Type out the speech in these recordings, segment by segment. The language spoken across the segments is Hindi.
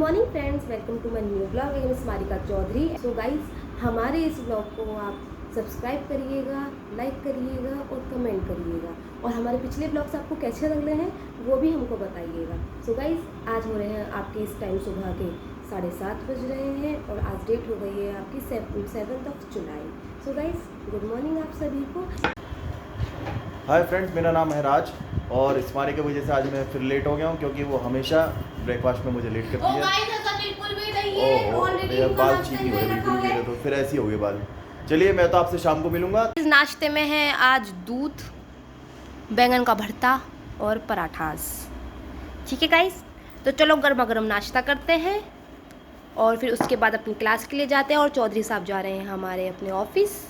Morning friends, welcome to my new blog. मैं स्मारिका चौधरी। सो गाइस, हमारे इस ब्लॉग को आप सब्सक्राइब करिएगा, लाइक करिएगा और कमेंट करिएगा, और हमारे पिछले ब्लॉग्स आपको कैसे लग रहे हैं वो भी हमको बताइएगा। सो गाइस, आज हो रहे हैं आपके इस टाइम सुबह के 7:30 बज रहे हैं और आज डेट हो गई है आपकी 7 जुलाई। सो गाइस, गुड मॉर्निंग आप सभी को। हाय फ्रेंड्स, मेरा नाम है राज और इस्मारी की वजह से आज मैं फिर लेट हो गया हूँ क्योंकि वो हमेशा ब्रेकफास्ट में मुझे लेट करती है। बिल्कुल भी नहीं है। ऑलरेडी यार बाल ठीक नहीं हो रहे बिल्कुल भी, तो फिर ऐसे ही हो गए बाल। चलिए, मैं तो आपसे शाम को मिलूंगा। इस नाश्ते में है आज दूध, बैंगन का भरता और पराठास। ठीक है गाइस, तो चलो गर्मा गर्म नाश्ता करते हैं और फिर उसके बाद अपनी क्लास के लिए जाते हैं और चौधरी साहब जा रहे हैं हमारे अपने ऑफिस।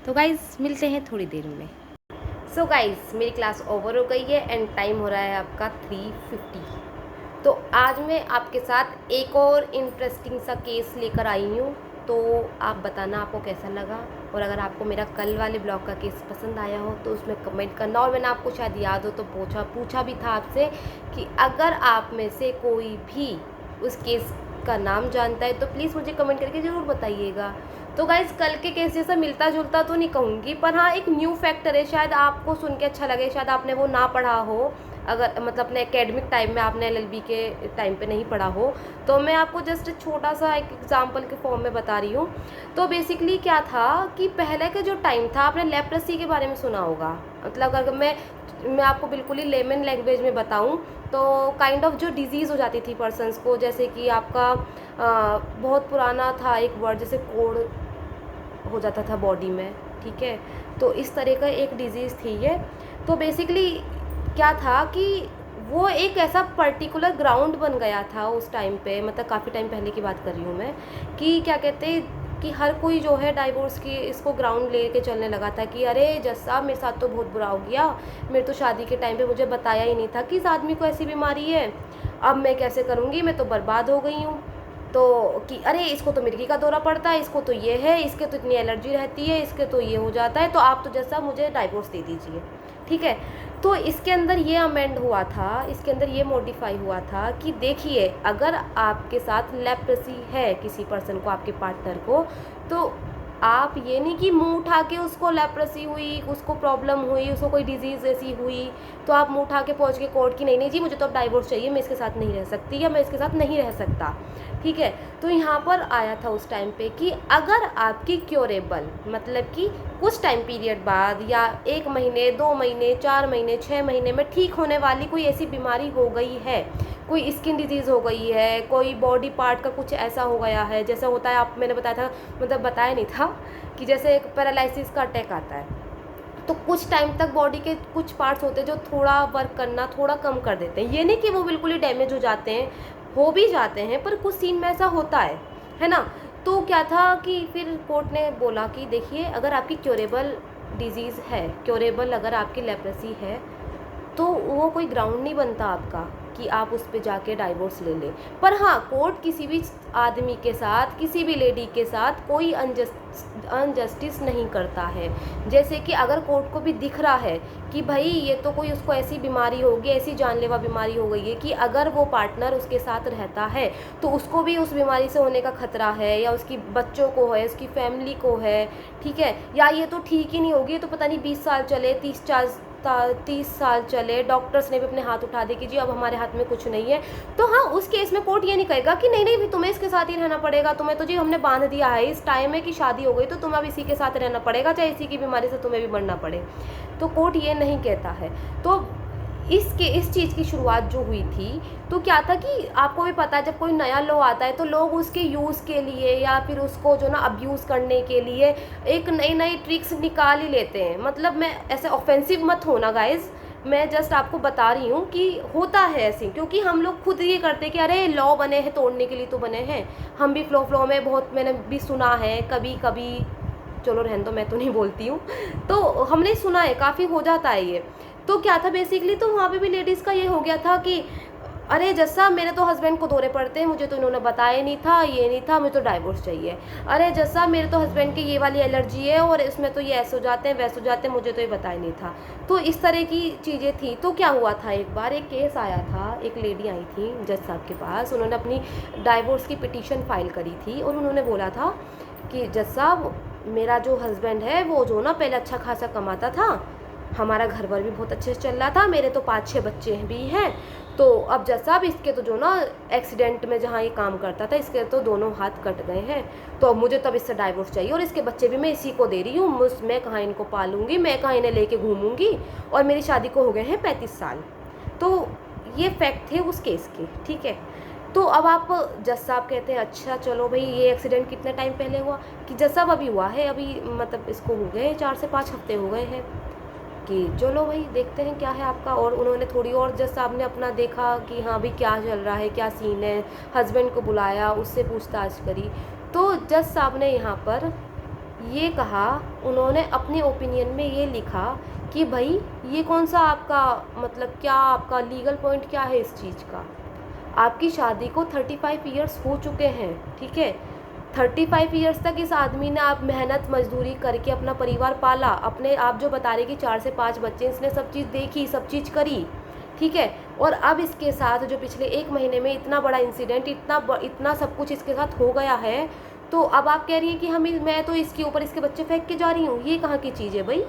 तो गाइस, मिलते हैं थोड़ी देर में। सो गाइस, मेरी क्लास ओवर हो गई है एंड टाइम हो रहा है आपका 3:50। तो आज मैं आपके साथ एक और इंटरेस्टिंग सा केस लेकर आई हूँ, तो आप बताना आपको कैसा लगा। और अगर आपको मेरा कल वाले ब्लॉग का केस पसंद आया हो तो उसमें कमेंट करना। और मैंने आपको शायद याद हो तो पूछा भी था आपसे कि अगर आप में से कोई भी उस केस का नाम जानता है तो प्लीज़ मुझे कमेंट करके ज़रूर बताइएगा। तो गाइज़, कल के केस जैसा मिलता जुलता तो नहीं कहूँगी, पर हाँ एक न्यू फैक्टर है, शायद आपको सुन के अच्छा लगे, शायद आपने वो ना पढ़ा हो, अगर मतलब अपने एकेडमिक टाइम में आपने एलएलबी के टाइम पे नहीं पढ़ा हो। तो मैं आपको जस्ट छोटा सा एक एग्जांपल के फॉर्म में बता रही हूँ। तो बेसिकली क्या था कि पहले का जो टाइम था, आपने लेप्रेसी के बारे में सुना होगा। मतलब अगर मैं आपको बिल्कुल ही लेमन लैंग्वेज में बताऊँ तो काइंड ऑफ जो डिजीज़ हो जाती थी पर्सनस को, जैसे कि आपका बहुत पुराना था एक वर्ड, जैसे कोड़ हो जाता था बॉडी में, ठीक है। तो इस तरह का एक डिज़ीज़ थी ये। तो बेसिकली क्या था कि वो एक ऐसा पर्टिकुलर ग्राउंड बन गया था उस टाइम पे, मतलब काफ़ी टाइम पहले की बात कर रही हूँ मैं, कि क्या कहते हैं कि हर कोई जो है डाइवोर्स की इसको ग्राउंड ले के चलने लगा था कि अरे जज साहब, मेरे साथ तो बहुत बुरा हो गया, मेरे तो शादी के टाइम पे मुझे बताया ही नहीं था कि इस आदमी को ऐसी बीमारी है, अब मैं कैसे करूँगी, मैं तो बर्बाद हो गई हूँ। तो कि अरे इसको तो मिर्गी का दौरा पड़ता है, इसको तो ये है, इसके तो इतनी एलर्जी रहती है, इसके तो ये हो जाता है, तो आप तो जैसा मुझे डाइवोर्स दे दीजिए, ठीक है। तो इसके अंदर ये अमेंड हुआ था, इसके अंदर ये मॉडिफाई हुआ था कि देखिए, अगर आपके साथ लेप्रेसी है किसी पर्सन को, आपके पार्टनर को, तो आप ये नहीं कि मुंह उठा के उसको लेप्रेसी हुई, उसको प्रॉब्लम हुई, उसको कोई डिजीज़ ऐसी हुई तो आप मुंह उठा के पहुंच के कोर्ट की नहीं जी मुझे तो अब डाइवोर्स चाहिए, मैं इसके साथ नहीं रह सकती या मैं इसके साथ नहीं रह सकता, ठीक है। तो यहाँ पर आया था उस टाइम पे कि अगर आपकी क्योरेबल, मतलब कि कुछ टाइम पीरियड बाद या 1 महीने, 2 महीने, 4 महीने, 6 महीने में ठीक होने वाली कोई ऐसी बीमारी हो गई है, कोई स्किन डिजीज़ हो गई है, कोई बॉडी पार्ट का कुछ ऐसा हो गया है, जैसे होता है, आप मैंने बताया था, मतलब बताया नहीं था कि जैसे एक पैरालिसिस का अटैक आता है, तो कुछ टाइम तक बॉडी के कुछ पार्ट्स होते हैं जो थोड़ा वर्क करना थोड़ा कम कर देते हैं। ये नहीं कि वो बिल्कुल ही डैमेज हो जाते हैं, हो भी जाते हैं, पर कुछ सीन में ऐसा होता है ना। तो क्या था कि फिर कोर्ट ने बोला कि देखिए, अगर आपकी क्योरेबल डिजीज़ है, क्योरेबल अगर आपकी लेप्रेसी है, तो वो कोई ग्राउंड नहीं बनता आपका कि आप उस पे जाके डाइवोर्स ले लें। पर हाँ, कोर्ट किसी भी आदमी के साथ, किसी भी लेडी के साथ कोई अनजस्टिस नहीं करता है। जैसे कि अगर कोर्ट को भी दिख रहा है कि भाई ये तो कोई उसको ऐसी बीमारी होगी, ऐसी जानलेवा बीमारी हो गई है कि अगर वो पार्टनर उसके साथ रहता है तो उसको भी उस बीमारी से होने का खतरा है, या उसकी बच्चों को है, उसकी फैमिली को है, ठीक है, या ये तो ठीक ही नहीं होगी, तो पता नहीं 20 साल चले, 30 साल चले, डॉक्टर्स ने भी अपने हाथ उठा दिए कि जी अब हमारे हाथ में कुछ नहीं है। तो हाँ, उस केस में कोर्ट ये नहीं कहेगा कि नहीं भी तुम्हें इसके साथ ही रहना पड़ेगा, तुम्हें तो जी हमने बांध दिया है, इस टाइम में कि शादी हो गई तो तुम्हें अब इसी के साथ रहना पड़ेगा, चाहे इसी की बीमारी से तुम्हें भी मरना पड़े। तो कोर्ट ये नहीं कहता है। तो इस चीज़ की शुरुआत जो हुई थी, तो क्या था कि आपको भी पता है, जब कोई नया लॉ आता है तो लोग उसके यूज़ के लिए या फिर उसको जो ना अब्यूज़ करने के लिए एक नई ट्रिक्स निकाल ही लेते हैं। मतलब मैं ऐसे ऑफेंसिव मत होना गाइज़, मैं जस्ट आपको बता रही हूँ कि होता है ऐसे, क्योंकि हम लोग खुद ये करते हैं कि अरे लॉ बने हैं तोड़ने के लिए तो बने हैं। हम भी फ्लो में बहुत, मैंने भी सुना है कभी कभी, चलो रहने दो, मैं तो नहीं बोलती हूँ, तो हमने सुना है, काफ़ी हो जाता है ये। तो क्या था बेसिकली, तो वहाँ पे भी लेडीज़ का ये हो गया था कि अरे जज साहब मेरे तो हस्बैंड को दौरे पड़ते हैं, मुझे तो इन्होंने बताया नहीं था, ये नहीं था, मुझे तो डाइवोर्स चाहिए। अरे जज साहब मेरे तो हस्बैंड की ये वाली एलर्जी है और इसमें तो ये ऐसे हो जाते हैं वैसे हो जाते हैं, मुझे तो ये बताया नहीं था। तो इस तरह की चीज़ें थी। तो क्या हुआ था, एक बार एक केस आया था, एक लेडी आई थी जज साहब के पास, उन्होंने अपनी डाइवोर्स की पिटीशन फाइल करी थी और उन्होंने बोला था कि जज साहब मेरा जो हस्बैंड है वो जो ना पहले अच्छा खासा कमाता था, हमारा घर बार भी बहुत अच्छे से चल रहा था, मेरे तो 5-6 बच्चे भी हैं, तो अब जज साहब इसके तो जो ना एक्सीडेंट में जहाँ ये काम करता था इसके तो दोनों हाथ कट गए हैं, तो अब मुझे तब इससे डाइवोर्स चाहिए और इसके बच्चे भी मैं इसी को दे रही हूँ, मैं कहाँ इनको पालूंगी, मैं कहाँ इन्हें लेके घूमूंगी, और मेरी शादी को हो गए हैं 35 साल। तो ये फैक्ट थे उस केस के, ठीक है। तो अब आप जज साहब कहते हैं अच्छा चलो भाई ये एक्सीडेंट कितने टाइम पहले हुआ, कि जज साहब अभी हुआ है, अभी मतलब इसको हो गए 4 से 5 हफ्ते हो गए हैं, कि चलो भाई देखते हैं क्या है आपका। और उन्होंने थोड़ी और जज साहब ने अपना देखा कि हाँ भाई क्या चल रहा है, क्या सीन है, हस्बैंड को बुलाया, उससे पूछताछ करी। तो जज साहब ने यहाँ पर ये कहा, उन्होंने अपने ओपिनियन में ये लिखा कि भाई ये कौन सा आपका मतलब क्या आपका लीगल पॉइंट क्या है इस चीज़ का, आपकी शादी को 35 ईयर्स हो चुके हैं, ठीक है। 35 ईयर्स तक इस आदमी ने आप मेहनत मजदूरी करके अपना परिवार पाला, अपने आप जो बता रहे कि 4 से 5 बच्चे, इसने सब चीज़ देखी, सब चीज़ करी, ठीक है। और अब इसके साथ जो पिछले 1 महीने में इतना बड़ा इंसिडेंट, इतना सब कुछ इसके साथ हो गया है, तो अब आप कह रही हैं कि मैं तो इसके ऊपर इसके बच्चे फेंक के जा रही हूँ, ये कहाँ की चीज़ है भाई,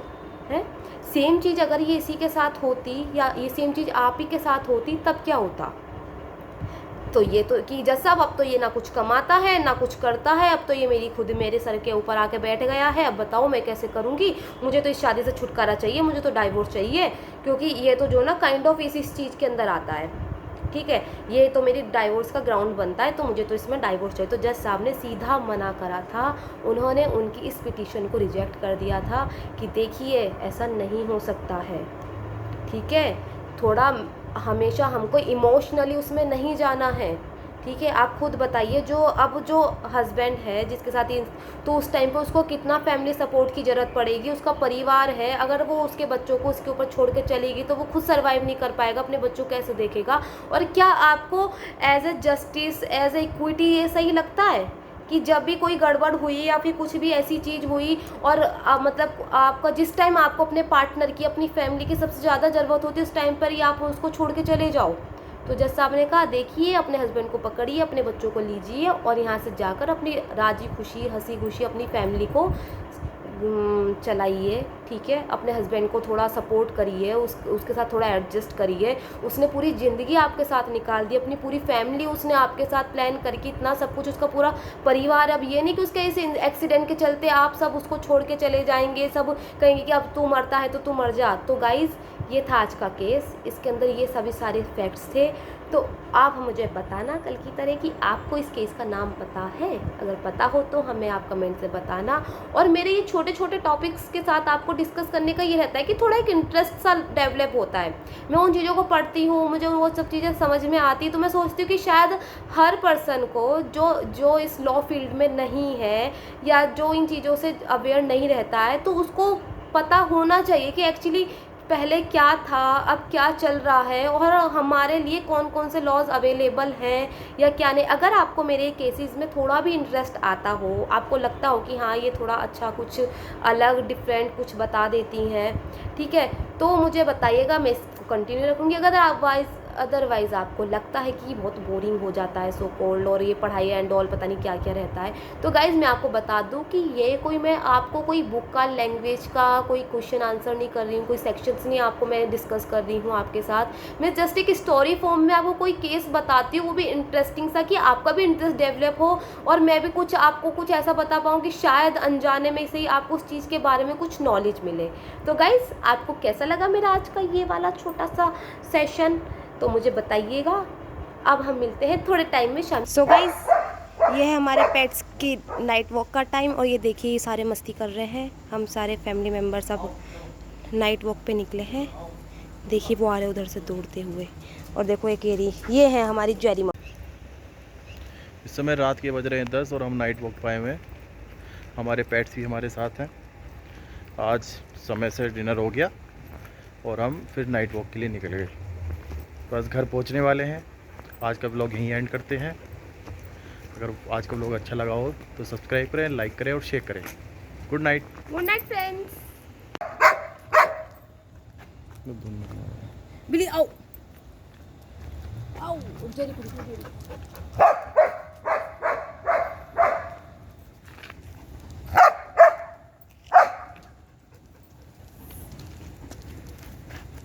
है। सेम चीज़ अगर ये इसी के साथ होती या ये सेम चीज़ आप ही के साथ होती तब क्या होता। तो ये तो कि जज साहब अब तो ये ना कुछ कमाता है ना कुछ करता है, अब तो ये मेरे सर के ऊपर आके बैठ गया है, अब बताओ मैं कैसे करूँगी, मुझे तो इस शादी से छुटकारा चाहिए, मुझे तो डाइवोर्स चाहिए, क्योंकि ये तो जो ना काइंड ऑफ इस चीज़ के अंदर आता है, ठीक है, ये तो मेरी डाइवोर्स का ग्राउंड बनता है, तो मुझे तो इसमें डाइवोर्स चाहिए। तो जज साहब ने सीधा मना करा था, उन्होंने उनकी इस पिटीशन को रिजेक्ट कर दिया था कि देखिए ऐसा नहीं हो सकता है, ठीक है, थोड़ा हमेशा हमको इमोशनली उसमें नहीं जाना है, ठीक है। आप खुद बताइए जो हस्बैंड है जिसके साथ ही, तो उस टाइम पे उसको कितना फैमिली सपोर्ट की ज़रूरत पड़ेगी, उसका परिवार है, अगर वो उसके बच्चों को उसके ऊपर छोड़ के चलेगी तो वो खुद सर्वाइव नहीं कर पाएगा, अपने बच्चों को कैसे देखेगा। और क्या आपको as a justice as a equity ये सही लगता है कि जब भी कोई गड़बड़ हुई या फिर कुछ भी ऐसी चीज़ हुई और मतलब आपका जिस टाइम आपको अपने पार्टनर की अपनी फैमिली की सबसे ज़्यादा ज़रूरत होती है उस टाइम पर ही आप उसको छोड़ के चले जाओ। तो जज साहब ने कहा देखिए अपने हस्बैंड को पकड़िए, अपने बच्चों को लीजिए और यहाँ से जाकर अपनी राजी खुशी हंसी खुशी अपनी फैमिली को चलाइए, ठीक है। अपने हस्बैंड को थोड़ा सपोर्ट करिए, उसके साथ थोड़ा एडजस्ट करिए। उसने पूरी ज़िंदगी आपके साथ निकाल दी, अपनी पूरी फैमिली उसने आपके साथ प्लान करके इतना सब कुछ, उसका पूरा परिवार। अब ये नहीं कि उसके इस एक्सीडेंट के चलते आप सब उसको छोड़ के चले जाएंगे, सब कहेंगे कि अब तू मरता है तो तू मर जा। तो गाइज़ ये था आज का केस, इसके अंदर ये सभी सारे फैक्ट्स थे। तो आप मुझे बताना कल की तरह कि आपको इस केस का नाम पता है, अगर पता हो तो हमें आप कमेंट से बताना। और मेरे ये छोटे छोटे टॉपिक्स के साथ आपको डिस्कस करने का ये रहता है कि थोड़ा एक इंटरेस्ट सा डेवलप होता है। मैं उन चीज़ों को पढ़ती हूँ, मुझे वो सब चीज़ें समझ में आती है, तो मैं सोचती हूँ कि शायद हर पर्सन को जो इस लॉ फील्ड में नहीं है या जो इन चीज़ों से अवेयर नहीं रहता है, तो उसको पता होना चाहिए कि एक्चुअली पहले क्या था, अब क्या चल रहा है और हमारे लिए कौन कौन से लॉज अवेलेबल हैं या क्या नहीं। अगर आपको मेरे केसेस में थोड़ा भी इंटरेस्ट आता हो, आपको लगता हो कि हाँ ये थोड़ा अच्छा कुछ अलग डिफरेंट कुछ बता देती हैं, ठीक है, तो मुझे बताइएगा, मैं इसको कंटिन्यू रखूँगी। अदरवाइज़ आपको लगता है कि बहुत बोरिंग हो जाता है सो कॉल्ड और ये पढ़ाई एंड ऑल पता नहीं क्या क्या रहता है, तो गाइज़ मैं आपको बता दूं कि ये कोई मैं आपको कोई बुक का लैंग्वेज का कोई क्वेश्चन आंसर नहीं कर रही हूँ, कोई सेक्शंस नहीं आपको मैं डिस्कस कर रही हूँ आपके साथ। मैं जस्ट एक स्टोरी फॉर्म में आपको कोई केस बताती हूँ, वो भी इंटरेस्टिंग सा, कि आपका भी इंटरेस्ट डेवलप हो और मैं भी कुछ आपको कुछ ऐसा बता पाऊँ कि शायद अनजाने में से ही आपको उस चीज़ के बारे में कुछ नॉलेज मिले। तो गाइज़ आपको कैसा लगा मेरा आज का ये वाला छोटा सा सेशन, तो मुझे बताइएगा। अब हम मिलते हैं थोड़े टाइम में शाम। सो गाइज ये है हमारे पेट्स की नाइट वॉक का टाइम और ये देखिए ये सारे मस्ती कर रहे हैं, हम सारे फैमिली मेम्बर्स अब नाइट वॉक पे निकले हैं। देखिए वो आ रहे उधर से दौड़ते हुए, और देखो एक ये है हमारी जेरी। इस समय रात के बज रहे हैं 10 और हम नाइट वॉक पाए हुए हैं, हमारे पेट्स भी हमारे साथ हैं। आज समय से डिनर हो गया और हम फिर नाइट वॉक के लिए निकल गए, बस घर पहुंचने वाले हैं। आज का ब्लॉग यहीं एंड करते हैं। अगर आज का ब्लॉग अच्छा लगा हो तो सब्सक्राइब करें, लाइक करें और शेयर करें। Good night. Good night friends. बिल्ली आओ आओ, जरी